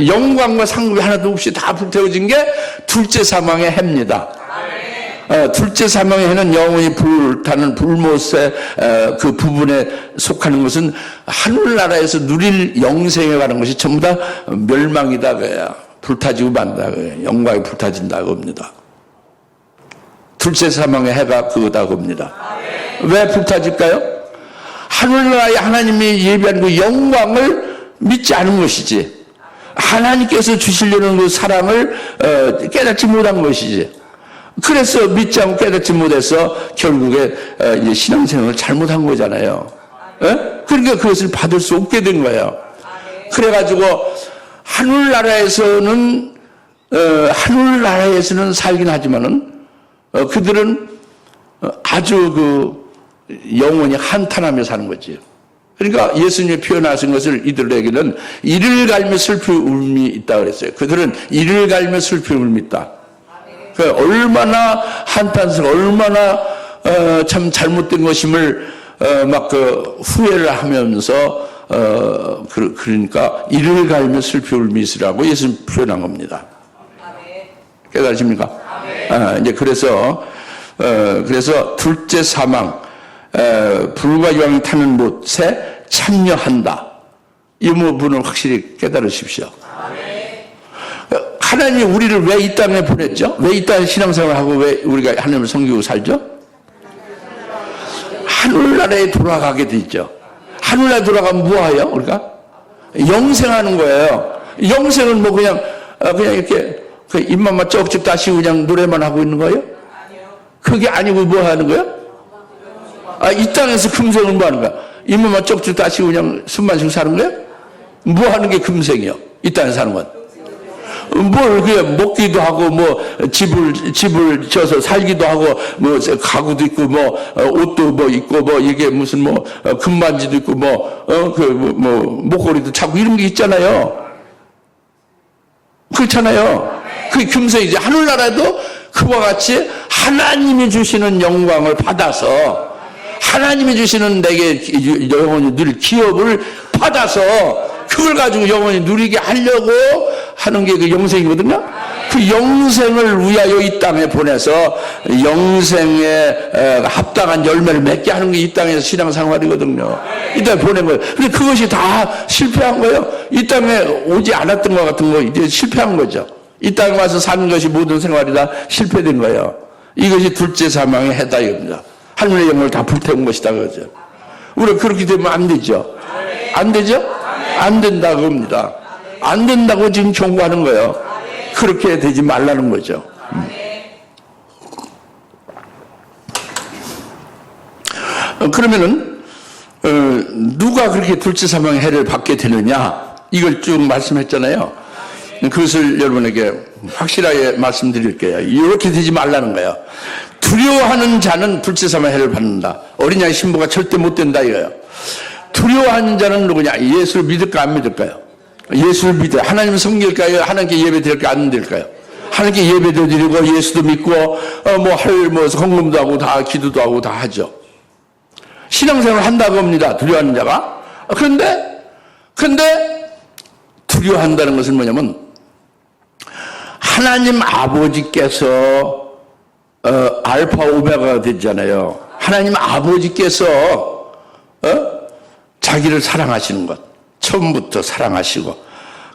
영광과 상급이 하나도 없이 다 불태워진 게 둘째 사망의 해입니다. 둘째 사망의 해는 영원히 불타는 불못의 그 부분에 속하는 것은 하늘나라에서 누릴 영생에 가는 것이 전부 다 멸망이다 그래야 불타지고 만다 그래야 영광이 불타진다 그겁니다. 둘째 사망의 해가 그거다 그겁니다. 왜 불타질까요? 하늘나라에 하나님이 예비한 그 영광을 믿지 않은 것이지 하나님께서 주시려는 그 사랑을 깨닫지 못한 것이지. 그래서 믿지 않고 깨닫지 못해서 결국에 이제 신앙생활을 잘못한 거잖아요. 그러니까 그것을 받을 수 없게 된 거예요. 그래가지고 하늘나라에서는 살긴 하지만은 그들은 아주 그 영원히 한탄하며 사는 거지. 그러니까 예수님이 표현하신 것을 이들에게는 이를 갈며 슬피 울음이 있다 그랬어요. 그들은 이를 갈며 슬피 울음이 있다. 그러니까 얼마나 한탄스러워, 얼마나 참 잘못된 것임을 막 그 후회를 하면서 그러니까 이를 갈며 슬피 울음이 있으라고 예수님 표현한 겁니다. 깨달으십니까? 이제 그래서 둘째 사망, 불과 유황이 타는 못에 참여한다. 이 부분을 확실히 깨달으십시오. 하나님이 우리를 왜 이 땅에 보냈죠? 왜 이 땅에 신앙생활하고 왜 우리가 하나님을 섬기고 살죠? 하늘나라에 돌아가게 돼 있죠. 하늘나라에 돌아가면 뭐해요? 우리가? 영생하는 거예요. 영생은 뭐 그냥 이렇게 그 입만만 쩍쩍 다시고 그냥 노래만 하고 있는 거예요? 그게 아니고 뭐 하는 거예요? 이 땅에서 금생을 뭐 하는 거야? 입만만 쩍쩍 다시고 그냥 숨만 쉬고 사는 거예요? 뭐 하는 게 금생이요? 이 땅에 사는 건. 뭘 그냥 먹기도 하고 뭐 집을 져서 살기도 하고 뭐 가구도 있고 뭐 옷도 뭐 있고 뭐 이게 무슨 뭐 금반지도 있고 뭐 목걸이도 차고 이런 게 있잖아요. 그렇잖아요. 그게 금생이지. 하늘나라도 그와 같이 하나님이 주시는 영광을 받아서 하나님이 주시는 내게 영원히 누릴 기업을 받아서 그걸 가지고 영원히 누리게 하려고 하는 게 그 영생이거든요. 그 영생을 위하여 이 땅에 보내서 영생에 합당한 열매를 맺게 하는 게 이 땅에서 신앙생활이거든요. 이 땅에 보낸 거예요. 근데 그것이 다 실패한 거예요. 이 땅에 오지 않았던 것 같은 거 이제 실패한 거죠. 이 땅에 와서 사는 것이 모든 생활이 다 실패된 거예요. 이것이 둘째 사망의 해다 이겁니다. 하늘의 영을 다 불태운 것이다 그거죠. 우리가 그렇게 되면 안 되죠. 안 되죠? 안 된다 그겁니다. 안 된다고 지금 경고하는 거예요. 그렇게 되지 말라는 거죠. 그러면은 누가 그렇게 둘째 사망의 해를 받게 되느냐 이걸 쭉 말씀했잖아요. 그것을 여러분에게 확실하게 말씀드릴게요. 이렇게 되지 말라는 거예요. 두려워하는 자는 둘째 사망의 해를 받는다. 어린 양의 신부가 절대 못 된다 이거예요. 두려워하는 자는 누구냐? 예수를 믿을까 안 믿을까요? 예수를 믿어요. 하나님을 섬길까요? 하나님께 예배드릴까요? 안 드릴까요? 하나님께 예배도 드리고 예수도 믿고 헌금도 하고 다 기도도 하고 다 하죠. 신앙생활을 한다고 합니다. 두려워하는 자가. 그런데 두려워한다는 것은 뭐냐면 하나님 아버지께서 알파 오메가가 되잖아요. 하나님 아버지께서 자기를 사랑하시는 것, 처음부터 사랑하시고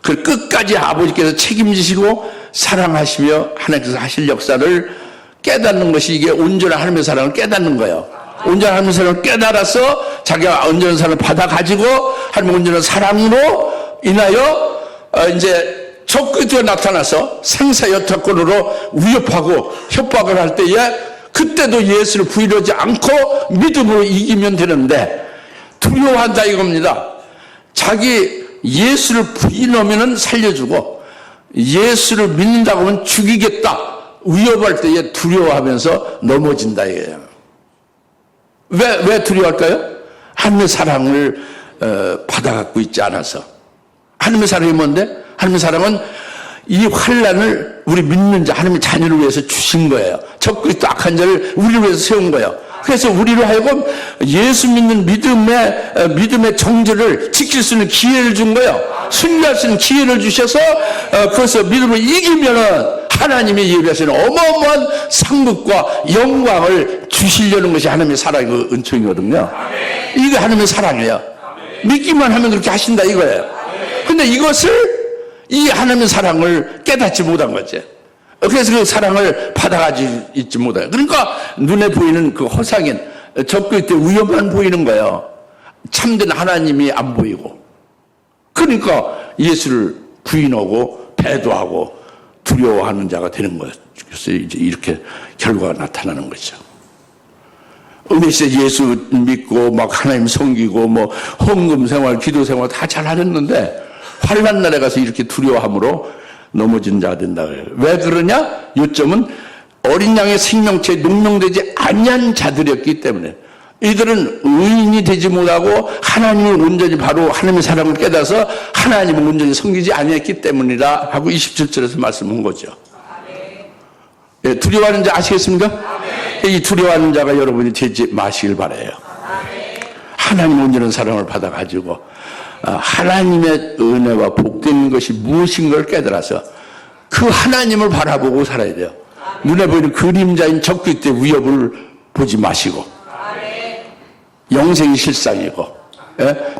그 끝까지 아버지께서 책임지시고 사랑하시며 하나님께서 하실 역사를 깨닫는 것이 이게 온전한 하나님의 사랑을 깨닫는 거예요. 온전한 하나님의 사랑을 깨달아서 자기가 온전한 사랑을 받아가지고 하나님의 온전한 사랑으로 인하여 이제 적그리스도가 나타나서 생사여타권으로 위협하고 협박을 할 때에 그때도 예수를 부인하지 않고 믿음으로 이기면 되는데 두려워한다 이겁니다. 자기 예수를 부인하면 살려주고 예수를 믿는다고 하면 죽이겠다 위협할 때에 두려워하면서 넘어진다 이거예요. 왜 두려워할까요? 하나님의 사랑을 받아갖고 있지 않아서. 하나님의 사랑이 뭔데? 하나님의 사랑은 이 환난을 우리 믿는 자 하나님의 자녀를 위해서 주신 거예요. 적그리스도 악한 자를 우리를 위해서 세운 거예요. 그래서 우리로 하여금 예수 믿는 믿음의 정죄를 지킬 수 있는 기회를 준 거예요. 승리할 수 있는 기회를 주셔서 그래서 믿음을 이기면은 하나님이 예비하시는 어마어마한 상급과 영광을 주시려는 것이 하나님의 사랑의 그 은총이거든요. 이게 하나님의 사랑이에요. 믿기만 하면 그렇게 하신다 이거예요. 근데 이것을 이 하나님의 사랑을 깨닫지 못한 거지. 그래서 그 사랑을 받아가지 있지 못해요. 그러니까 눈에 보이는 그 허상인 적그리스도 위험만 보이는 거예요. 참된 하나님이 안 보이고. 그러니까 예수를 부인하고 배도하고 두려워하는 자가 되는 거예요. 그래서 이제 이렇게 결과가 나타나는 거죠. 은혜 시대 예수 믿고 막 하나님 섬기고 뭐 헌금 생활, 기도 생활 다 잘 하셨는데 환난 날에 가서 이렇게 두려워함으로 넘어진 자가 된다 그래요. 왜 그러냐? 요점은 어린 양의 생명체에 농용되지 아니한 자들이었기 때문에 이들은 의인이 되지 못하고 하나님을 온전히 바로 하나님의 사랑을 깨달아서 하나님을 온전히 섬기지 아니했기 때문이라 하고 27절에서 말씀한 거죠. 예, 두려워하는 자 아시겠습니까? 이 두려워하는 자가 여러분이 되지 마시길 바라요. 하나님 온전한 사랑을 받아가지고 하나님의 은혜와 복된 것이 무엇인가를 깨달아서 그 하나님을 바라보고 살아야 돼요. 눈에 보이는 그림자인 적그리스도의 위협을 보지 마시고 영생이 실상이고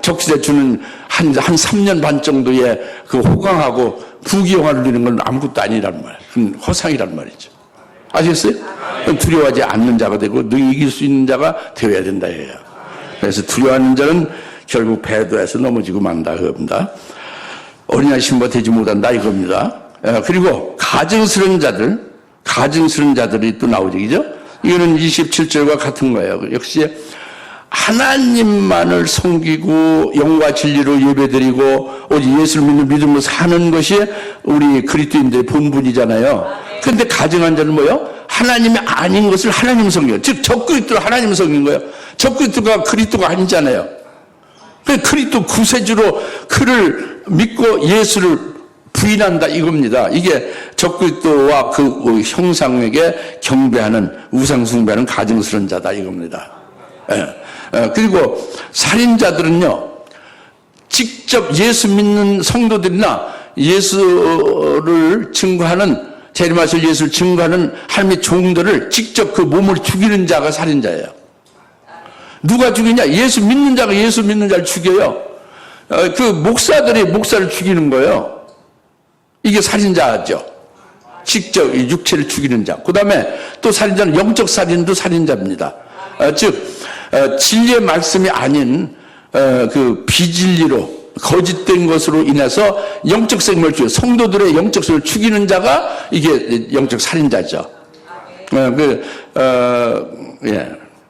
적그리스도에 주는 한 3년 반 정도의 그 호강하고 부귀영화를 누리는 건 아무것도 아니란 말이에요. 그건 허상이란 말이죠. 아시겠어요? 두려워하지 않는 자가 되고 능히 이길 수 있는 자가 되어야 된다 해요. 그래서 두려워하는 자는 결국 배도해서 넘어지고 만다 그겁니다. 어린아이 신부가 되지 못한다 이겁니다. 그리고 가증스러운 자들이 또 나오죠. 그죠? 이거는 27절과 같은 거예요. 역시 하나님만을 섬기고 영과 진리로 예배드리고 오직 예수를 믿는 믿음으로 사는 것이 우리 그리스도인들의 본분이잖아요. 그런데 가증한 자는 뭐예요? 하나님이 아닌 것을 하나님 섬겨요. 즉 적그리스도를 하나님 섬긴 거예요. 적그리스도가 그리스도가 아니잖아요. 그리스도 구세주로 그를 믿고 예수를 부인한다 이겁니다. 이게 적그리스도와 그 형상에게 경배하는 우상 숭배하는 가증스러운 자다 이겁니다. 그리고 살인자들은요 직접 예수 믿는 성도들이나 예수를 증거하는 재림하실 예수를 증거하는 하나님의 종들을 직접 그 몸을 죽이는 자가 살인자예요. 누가 죽이냐? 예수 믿는 자가 예수 믿는 자를 죽여요. 그 목사들이 목사를 죽이는 거예요. 이게 살인자죠. 직접 육체를 죽이는 자. 그 다음에 또 살인자는 영적 살인도 살인자입니다. 즉 진리의 말씀이 아닌 그 비진리로 거짓된 것으로 인해서 영적 생명을 죽여 성도들의 영적 생명을 죽이는 자가 이게 영적 살인자죠.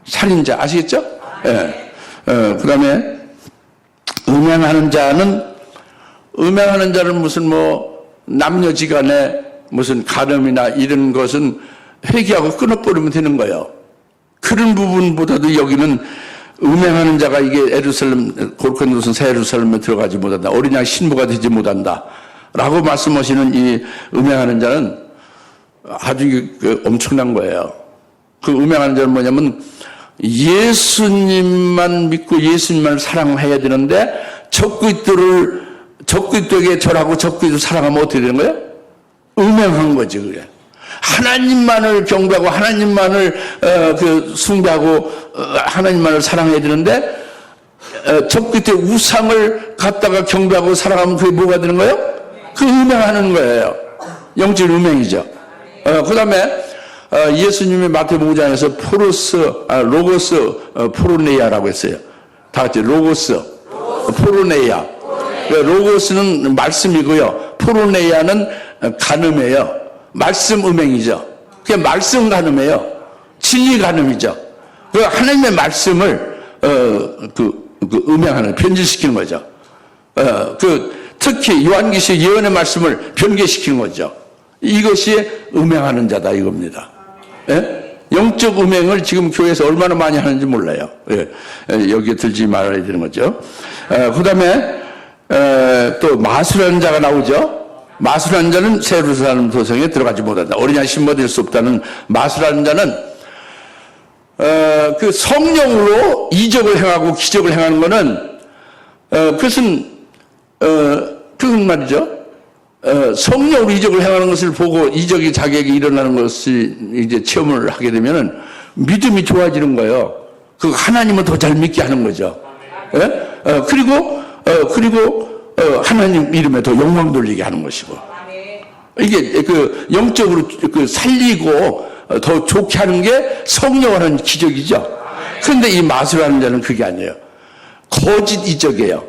살인자 아시겠죠? 그 다음에 음행하는 자는 무슨 뭐 남녀지간에 무슨 가늠이나 이런 것은 회개하고 끊어버리면 되는 거예요. 그런 부분보다도 여기는 음행하는 자가 이게 예루살렘 골고앗은 새 예루살렘에 들어가지 못한다. 어린 양 신부가 되지 못한다. 라고 말씀하시는 이 음행하는 자는 아주 엄청난 거예요. 그 음행하는 자는 뭐냐면 예수님만 믿고 예수님만 사랑해야 되는데 적그리스도에게 절하고 적그리스도 사랑하면 어떻게 되는 거예요? 음행한 거지 그게. 하나님만을 경배하고 하나님만을 숭배하고 하나님만을 사랑해야 되는데 적그리스도의 우상을 갖다가 경배하고 사랑하면 그게 뭐가 되는 거예요? 그 음행하는 거예요. 영적 음행이죠. 그 다음에 예수님이 마태복음 5장에서 로고스 포르네이아라고 했어요. 다 같이 로고스 포르네이아. 로고스는 말씀이고요. 포르네이아는 간음이에요. 말씀 음행이죠. 그게 말씀 간음이에요. 진리 간음이죠. 그 하나님의 말씀을 음행하는 변질시키는 거죠. 특히 요한계시 예언의 말씀을 변개시키는 거죠. 이것이 음행하는 자다 이겁니다. 예? 영적 음행을 지금 교회에서 얼마나 많이 하는지 몰라요. 예. 여기에 들지 말아야 되는 거죠. 그 다음에 또 마술하는 자가 나오죠. 마술하는 자는 새 예루살렘 도성에 들어가지 못한다. 어린 양 신부가 될 수 없다는 마술하는 자는 그 성령으로 이적을 행하고 기적을 행하는 것은 그것은 말이죠. 성령으로 이적을 행하는 것을 보고 이적이 자기에게 일어나는 것을 이제 체험을 하게 되면은 믿음이 좋아지는 거예요. 그 하나님은 더 잘 믿게 하는 거죠. 예? 그리고 하나님 이름에 더 영광 돌리게 하는 것이고. 이게 그 영적으로 살리고 더 좋게 하는 게 성령을 하는 기적이죠. 그런데 이 마술하는 자는 그게 아니에요. 거짓 이적이에요.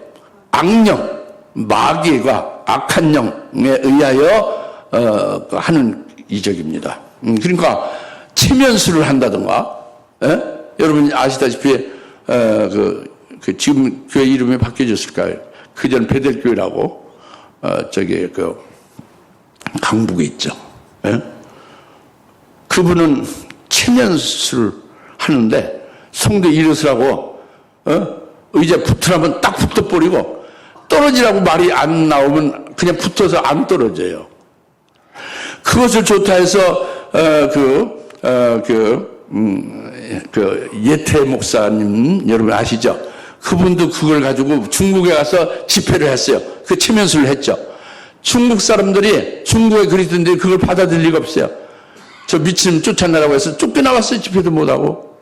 악령, 마귀가 악한 영에 의하여 하는 이적입니다. 그러니까 체면수를 한다든가, 여러분 아시다시피 지금 교회 이름이 바뀌어졌을까요? 그전 베델교회라고 강북에 있죠. 예? 그분은 체면술 하는데 성도 일어서라고 의자 붙으라면 딱 붙어버리고 떨어지라고 말이 안 나오면 그냥 붙어서 안 떨어져요. 그것을 좋다 해서 예태 목사님 여러분 아시죠? 그분도 그걸 가지고 중국에 가서 집회를 했어요. 그 체면술을 했죠. 중국 사람들이 중국의 그리스도인들이 그걸 받아들일 리가 없어요. 저 미친놈 쫓아내라고 해서 쫓겨나왔어요. 집회도 못하고.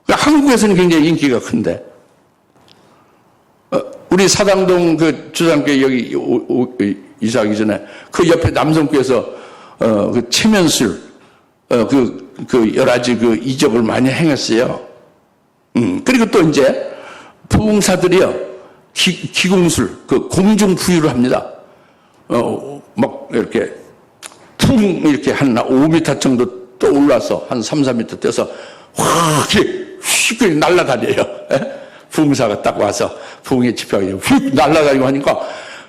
그러니까 한국에서는 굉장히 인기가 큰데 우리 사당동 그 주장교회 여기 이사하기 전에 그 옆에 남성교회에서 그 체면술 여러 가지 그 이적을 많이 행했어요. 그리고 또 이제 부흥사들이요 기공술 그 공중 부유를 합니다. 막 이렇게 퉁 이렇게 한 5m 정도 또 올라서 한 3, 4m 뛰어서 확 이렇게 휙 날아다녀요. 부흥사가 딱 와서 부흥의 집회하고 휙 날아다니고 하니까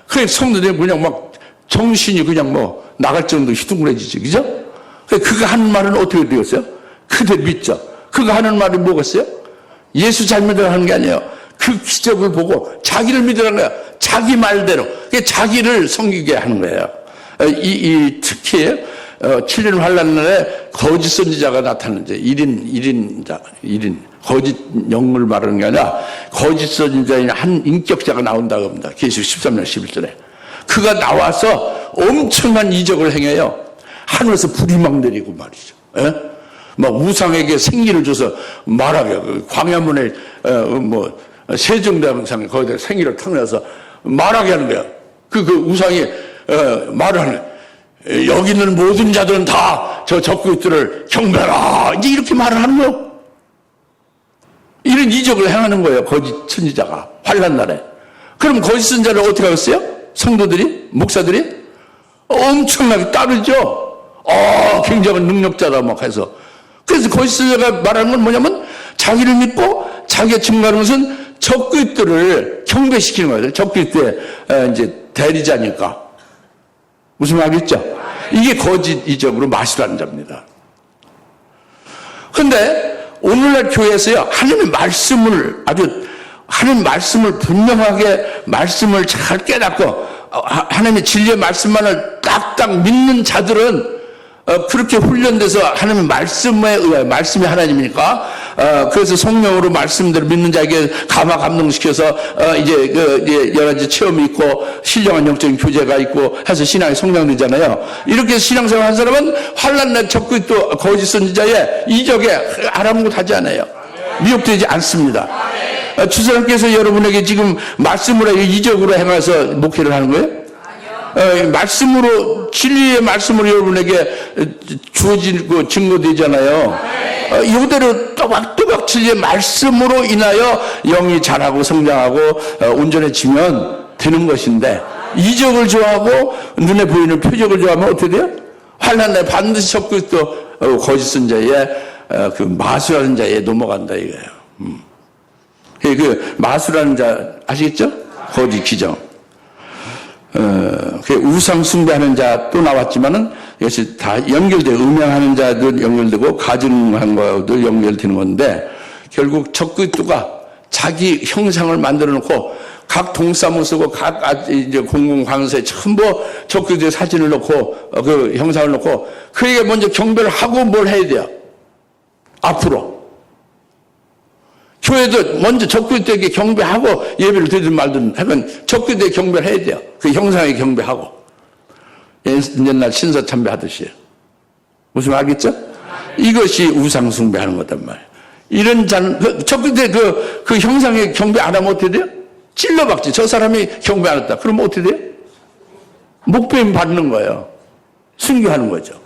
그 성도들이 그냥 막 정신이 그냥 뭐 나갈 정도로 휘둥그레지지, 그죠? 그가 하는 말은 어떻게 되었어요? 그대로 믿죠. 그가 하는 말이 뭐겠어요? 예수 잘 믿으라 하는 게 아니에요. 그 기적을 보고 자기를 믿으라는 거야. 자기 말대로. 자기를 섬기게 하는 거예요. 특히 7년 환란날에 거짓 선지자가 나타나는데 1인 거짓 영을 말하는 게 아니라 거짓 선지자인 한 인격자가 나온다고 합니다. 계시록 13년 11절에. 그가 나와서 엄청난 이적을 행해요. 하늘에서 불이 막 내리고 말이죠. 예? 막 우상에게 생기를 줘서 말하게 광야문에 세종대왕상에 거기다 생기를 탁내서 말하게 하는 거야. 그 우상이 말을 하는 거야. 여기 있는 모든 자들은 다 저 적그리스도를 경배하라. 이제 이렇게 말을 하는 거예요. 이런 이적을 행하는 거예요. 거짓 선지자가 환란날에. 그럼 거짓 선지자를 어떻게 하겠어요? 성도들이 목사들이 엄청나게 따르죠. 굉장한 능력자다 막 해서. 그래서 거짓 선지자가 말하는 건 뭐냐면 자기를 믿고 자기가 증거하는 것은 적그리스도를 경배시키는 거예요. 적그리스도의 이제 대리자니까. 무슨 말이겠죠? 이게 거짓 이적으로 마술하는 자입니다. 그런데 오늘날 교회에서요 하나님의 말씀을 분명하게 말씀을 잘 깨닫고 하나님의 진리의 말씀만을 딱딱 믿는 자들은 그렇게 훈련돼서 하나님의 말씀에 의하여 말씀이 하나님이니까 그래서 성령으로 말씀대로 믿는 자에게 감화 감동시켜서 이제 여러 가지 체험이 있고 신령한 영적인 교제가 있고 해서 신앙이 성장되잖아요. 이렇게 신앙생활 한 사람은 환란날 적그리스도 거짓 선지자의 이적에 아랑곳하지 않아요. 미혹되지 않습니다. 주사님께서 여러분에게 지금 말씀으로 이적으로 행해서 목회를 하는 거예요? 말씀으로 진리의 말씀으로 여러분에게 주어지고 증거되잖아요. 이대로 또박또박 진리의 말씀으로 인하여 영이 자라고 성장하고 온전해지면 되는 것인데 이적을 좋아하고 눈에 보이는 표적을 좋아하면 어떻게 돼요? 환난에 반드시 적그리스도 거짓 선자의 그 마술하는 자에 넘어간다 이거예요. 그 마술하는 자 아시겠죠? 거짓 기정. 그 우상 숭배하는 자 또 나왔지만은 이것이 다 연결돼요. 음양하는 자도 연결되고 가증한 것도 연결되는 건데 결국 적그리스도가 자기 형상을 만들어 놓고 각 동사무 쓰고 각 이제 공공관서에 전부 적그리스도의 사진을 놓고 그 형상을 놓고 그에게 먼저 경배를 하고 뭘 해야 돼요? 앞으로. 교회도 먼저 적그리스도에게 경배하고 예배를 드리든 말든 하면 적그리스도에 경배를 해야 돼요. 그 형상에 경배하고. 옛날 신사 참배하듯이. 무슨 말 알겠죠? 이것이 우상 숭배하는 거단 말이에요. 이런 적그리스도의 그 형상에 경배 안 하면 어떻게 돼요? 찔러박지. 저 사람이 경배 안 했다. 그러면 어떻게 돼요? 목배임 받는 거예요. 순교하는 거죠.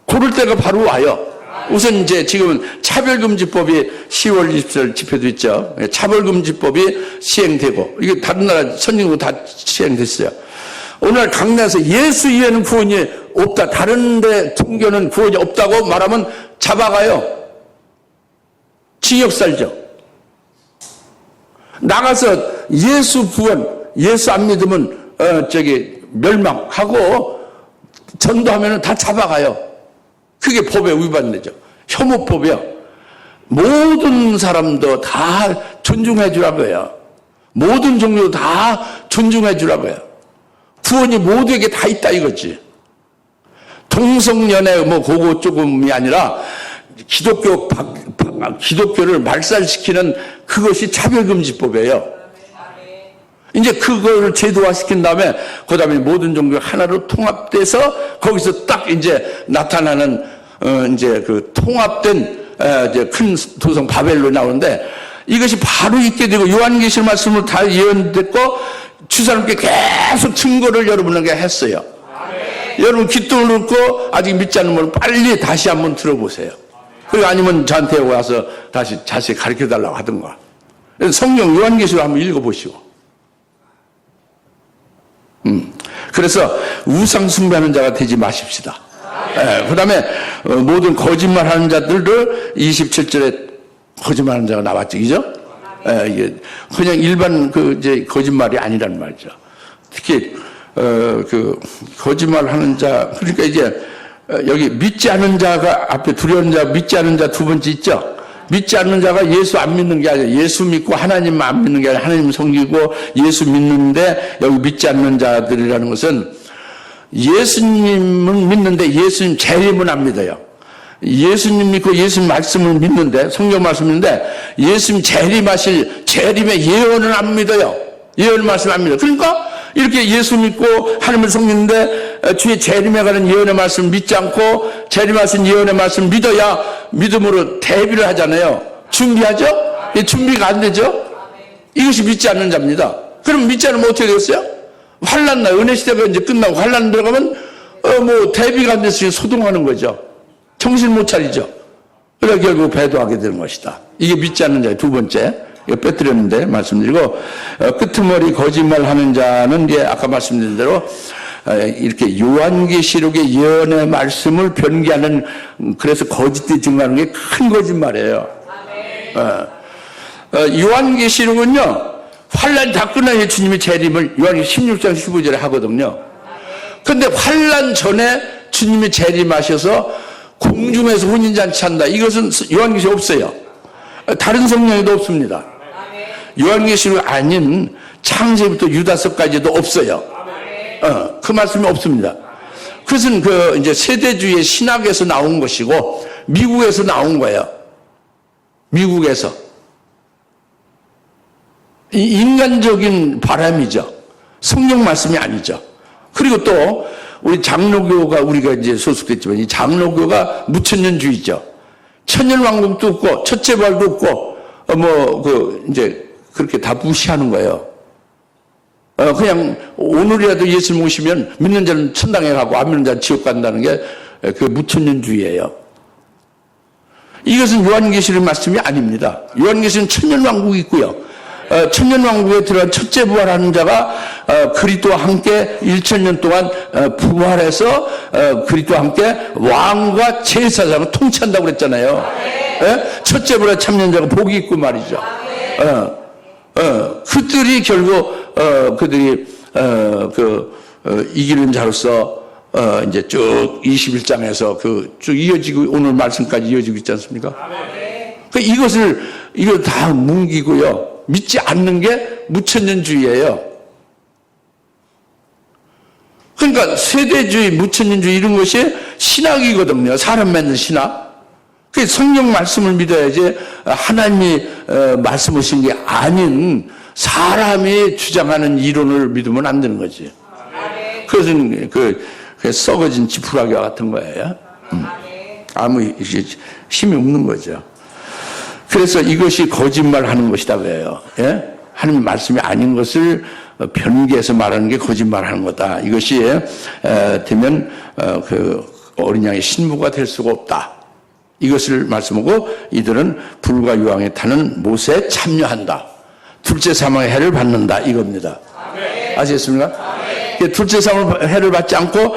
그럴 때가 바로 와요. 우선 이제 지금은 차별금지법이 10월 20일 집회도 있죠. 차별금지법이 시행되고 이게 다른 나라 선진국 다 시행됐어요. 오늘 강단에서 예수 이외에는 구원이 없다. 다른 데 종교는 구원이 없다고 말하면 잡아가요. 징역 살죠. 나가서 예수 구원, 예수 안 믿으면 멸망하고 전도하면 다 잡아가요. 그게 법에 위반되죠. 혐오법이요. 모든 사람도 다 존중해 주라고요. 모든 종교도 다 존중해 주라고요. 구원이 모두에게 다 있다 이거지. 동성연애 그거 조금이 아니라 기독교를 말살시키는 그것이 차별금지법이에요. 이제 그걸 제도화시킨 다음에 그 다음에 모든 종교가 하나로 통합돼서 거기서 딱 이제 나타나는 이제 그 통합된 이제 큰 도성 바벨론이 나오는데 이것이 바로 있게 되고 요한계시록 말씀을 다 예언됐고 주사님께 계속 증거를 여러분에게 했어요. 여러분 기도를 넣고 아직 믿지 않는 분은 빨리 다시 한번 들어보세요. 그리고 아니면 저한테 와서 다시 자세히 가르쳐 달라고 하든가. 성경 요한계시록 한번 읽어보시고. 그래서 우상 숭배하는 자가 되지 마십시다. 그 다음에 모든 거짓말하는 자들을 27절에 거짓말하는 자가 나왔죠, 그죠? 이게 그냥 일반 이제 거짓말이 아니란 말이죠. 특히 그 거짓말하는 자, 그러니까 이제 여기 믿지 않는 자가 앞에 두려운 자, 믿지 않는 자 두 번째 있죠. 믿지 않는 자가 예수 안 믿는 게 아니라 예수 믿고 하나님만 안 믿는 게 아니라 하나님 섬기고 예수 믿는데 여기 믿지 않는 자들이라는 것은 예수님은 믿는데 예수님 재림은 안 믿어요. 예수님 믿고 예수님 말씀을 믿는데 성경 말씀 믿는데 예수님 재림하실 재림의 예언은 안 믿어요. 예언 말씀 안 믿어요. 그러니까 이렇게 예수 믿고 하나님을 섬기는데 주의 재림에 관한 예언의 말씀 믿지 않고 재림하신 예언의 말씀 믿어야 믿음으로 대비를 하잖아요. 준비하죠? 준비가 안 되죠? 이것이 믿지 않는 자입니다. 그럼 믿지 않으면 어떻게 되겠어요? 환난 나 은혜 시대가 이제 끝나고 환난 들어가면 대비가 안 돼서 소동하는 거죠. 정신 못 차리죠. 그래 결국 배도하게 되는 것이다. 이게 믿지 않는 자의 두 번째. 이거 빼뜨렸는데 말씀드리고 끄트머리 거짓말하는 자는 이제 아까 말씀드린 대로 이렇게 요한계시록의 예언의 말씀을 변개하는 그래서 거짓이 증가하는 게 큰 거짓말이에요. 요한계시록은요 환란 다 끝난 주님의 재림을 요한계시록 16장 15절에 하거든요. 근데 환란 전에 주님이 재림하셔서 공중에서 혼인잔치 한다. 이것은 요한계시록 없어요. 다른 성경에도 없습니다. 요한계시록 아닌 창세부터 유다서까지도 없어요. 그 말씀이 없습니다. 그것은 이제 세대주의 신학에서 나온 것이고 미국에서 나온 거예요. 미국에서 인간적인 바람이죠. 성경 말씀이 아니죠. 그리고 또 우리 장로교가 우리가 이제 소속됐지만 이 장로교가 무천년주의죠. 천년왕국도 없고 첫째 부활도 없고 이제 그렇게 다 무시하는 거예요. 그냥 오늘이라도 예수 모시면 믿는 자는 천당에 가고 안 믿는 자는 지옥 간다는 게 그 무천년주의예요. 이것은 요한계시록 말씀이 아닙니다. 요한계시록은 천년왕국이 있고요. 천년왕국에 들어간 첫째 부활하는 자가 그리스도와 함께 1000년 동안 부활해서 그리스도와 함께 왕과 제사장을 통치한다고 그랬잖아요. 첫째 부활 참여자가 복이 있고 말이죠. 그들이 결국 그들이 이기는 자로서 이제 쭉 21장에서 쭉 이어지고 오늘 말씀까지 이어지고 있지 않습니까? 이걸 다 뭉기고요. 믿지 않는 게 무천년주의예요. 그러니까 세대주의, 무천년주의 이런 것이 신학이거든요. 사람 만든 신학. 그 성경 말씀을 믿어야지 하나님이 말씀하신 게 아닌 사람이 주장하는 이론을 믿으면 안 되는 거지. 그것은 그 썩어진 지푸라기와 같은 거예요. 아무 힘이 없는 거죠. 그래서 이것이 거짓말하는 것이다 그래요. 예? 하나님 말씀이 아닌 것을 변개해서 말하는 게 거짓말하는 거다. 이것이 되면 그 어린 양의 신부가 될 수가 없다. 이것을 말씀하고 이들은 불과 유황에 타는 못에 참여한다. 둘째 사망의 해를 받는다 이겁니다. 아시겠습니까? 둘째 사망의 해를 받지 않고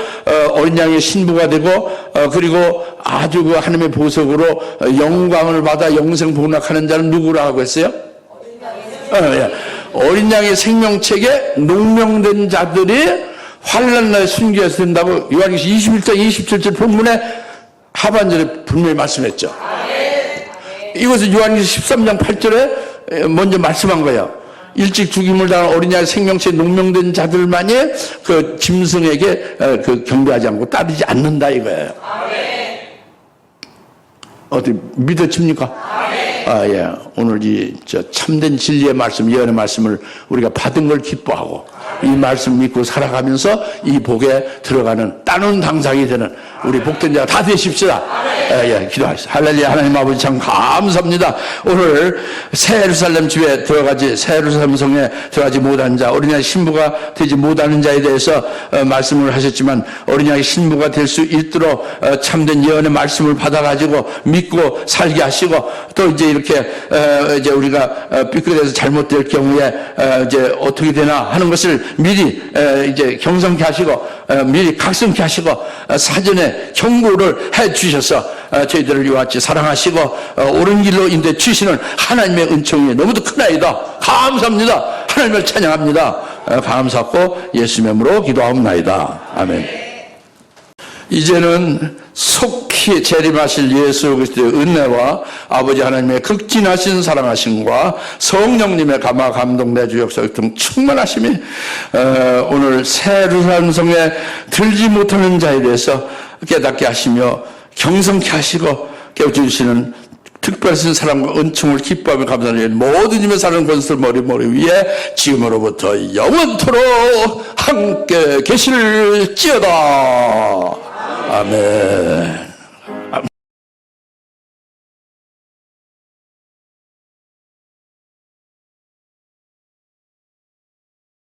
어린 양의 신부가 되고 그리고 아주 그 하나님의 보석으로 영광을 받아 영생 복락하는 자는 누구라고 했어요? 어린 양의 생명책에 농명된 자들이 환난 날에 순교해서 된다고 요한계시록 21장 27절 본문에 하반절에 분명히 말씀했죠. 이것은 요한계시록 13장 8절에 먼저 말씀한 거예요. 일찍 죽임을 당한 어린 양의 생명책에 농명된 자들만이 그 짐승에게 그 경배하지 않고 따르지 않는다 이거예요. 어떻게 믿어집니까? 아, 예. 오늘 저 참된 진리의 말씀, 예언의 말씀을 우리가 받은 걸 기뻐하고 이 말씀 믿고 살아가면서 이 복에 들어가는 따는 당상이 되는 우리 복된 자가 다 되십시다. 예, 기도하시죠. 할렐루야. 하나님 아버지 참 감사합니다. 오늘 새 예루살렘 집에 들어가지, 새 예루살렘 성에 들어가지 못한 자, 어린아이 신부가 되지 못하는 자에 대해서 말씀을 하셨지만 어린아이 신부가 될 수 있도록 참된 예언의 말씀을 받아가지고 믿고 살게 하시고 또 이제 이렇게 이제 우리가 삐끗해서 잘못될 경우에 이제 어떻게 되나 하는 것을 미리 이제 경성케 하시고 미리 각성케 하시고 사전에 경고를 해 주셔서 저희들을 이와 같이 사랑하시고 옳은 길로 인도해 주시는 하나님의 은총이 너무도 크나이다. 감사합니다. 하나님을 찬양합니다. 감사하고 예수님의 이름으로 기도하옵나이다. 아멘. 이제는 속히 재림하실 예수 그리스도의 은혜와 아버지 하나님의 극진하신 사랑하심과 성령님의 감화 감동 내주 역사 등 충만하심이 오늘 새 예루살렘 성에 들지 못하는 자에 대해서 깨닫게 하시며 경성케 하시고 깨워주시는 특별하신 사랑과 은총을 기뻐하며 감사하는 모든 힘에 사는 권수들 머리 위에 지금으로부터 영원토록 함께 계실지어다. 아멘.